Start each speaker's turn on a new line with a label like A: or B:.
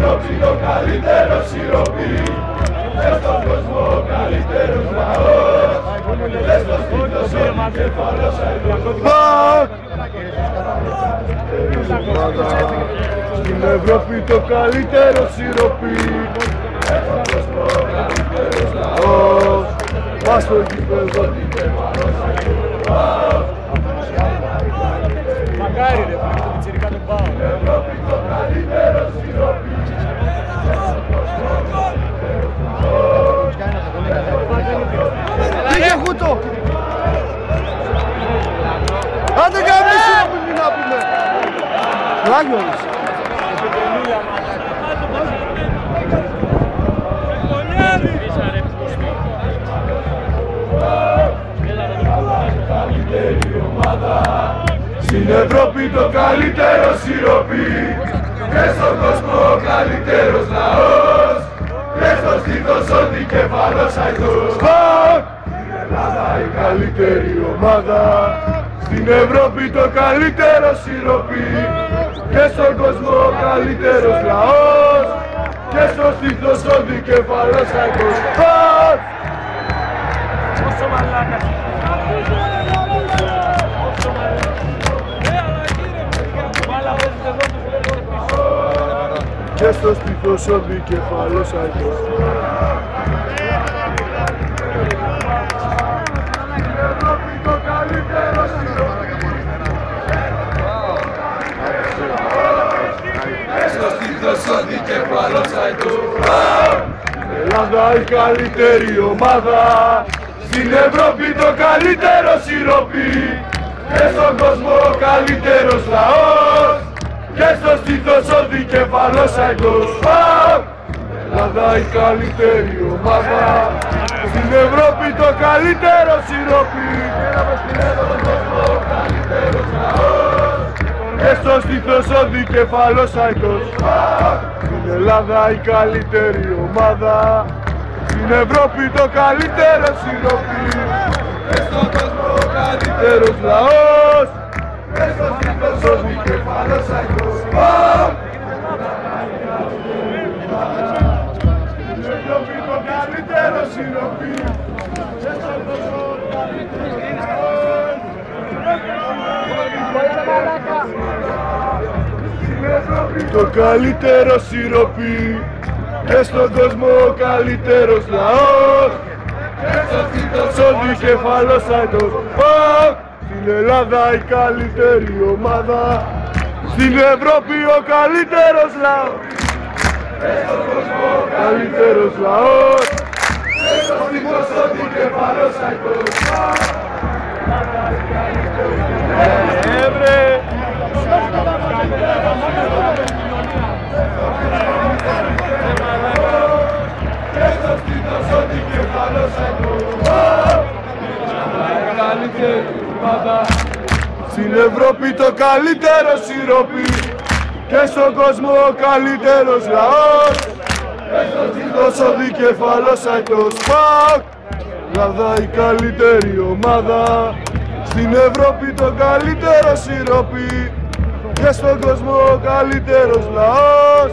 A: Ευρώπη το καλύτερο σιρόπι και στον κόσμο ο καλύτερος λαός και στο στήθος ο δικεφαλός αετός.
B: Στην Ευρώπη το καλύτερο σιρόπι
A: και στον κόσμο ο καλύτερος λαός
B: μας το γήπεδο
A: δικεφαλός αετός.
C: Μακάρι ρε, το πιτσιρικά τον πάω.
A: Ευρώπη το καλύτερο σιρόπι.
B: Πήγε χούτο! Άντε καμίσου να μην να πούμε! Λάγιος!
A: Στην Ευρώπη το καλύτερο σιρόπι και στον κόσμο ο καλύτερος λαός και στο στήθος ο δικεφαλός αετός. Στην Ελλάδα η καλύτερη ομάδα,
B: Στην Ευρώπη το καλύτερο σιρόπι και στον κόσμο ο καλύτερος λαός και στο στήθος ο δικεφαλός αετός.
C: Όσο μαλάκα.
B: Και στο στήθος ο δικεφαλός αετός.
A: ο δικεφαλός αετός.
B: Ελλάδα η καλύτερη ομάδα,
A: Στην Ευρώπη το καλύτερο σιρόπι και στον κόσμο ο καλύτερος λαός και στο στήθος ο δικεφαλός αετός.
B: Ελλάδα η καλύτερη ομάδα, στην Ευρώπη το καλύτερο σιρόπι και στο στήθος ο δικεφαλός αετός. Στην Ελλάδα η καλύτερη ομάδα, στην Ευρώπη το καλύτερο σιρόπι
A: Και στον κόσμο ο
B: καλύτερος λαός
A: και στο στήθος ο δικεφαλός αετός.
B: στην Ευρώπη το καλύτερο σιρόπι και στον κόσμο ο καλύτερος λαός. Στην Ευρώπη το καλύτερο σιρόπι και στον κόσμο ο καλύτερος λαός
A: Και στο στήθος
B: ο δικεφαλός αετός. Στην Ελλάδα η καλύτερη ομάδα, στην Ευρώπη ο καλύτερος λαός, ο καλύτερος λαός.
A: και στο στήθος ο δικεφαλός αετός. Και στο στήθος ο δικεφαλός αετός.
B: Στην Ευρώπη το καλύτερο σιρόπι και στον κόσμο ο καλύτερος λαός και στο στήθος ο δικεφαλός αετός. Ελλάδα η καλύτερη ομάδα, στην Ευρώπη το καλύτερο σιρόπι και στον κόσμο ο καλύτερος λαός.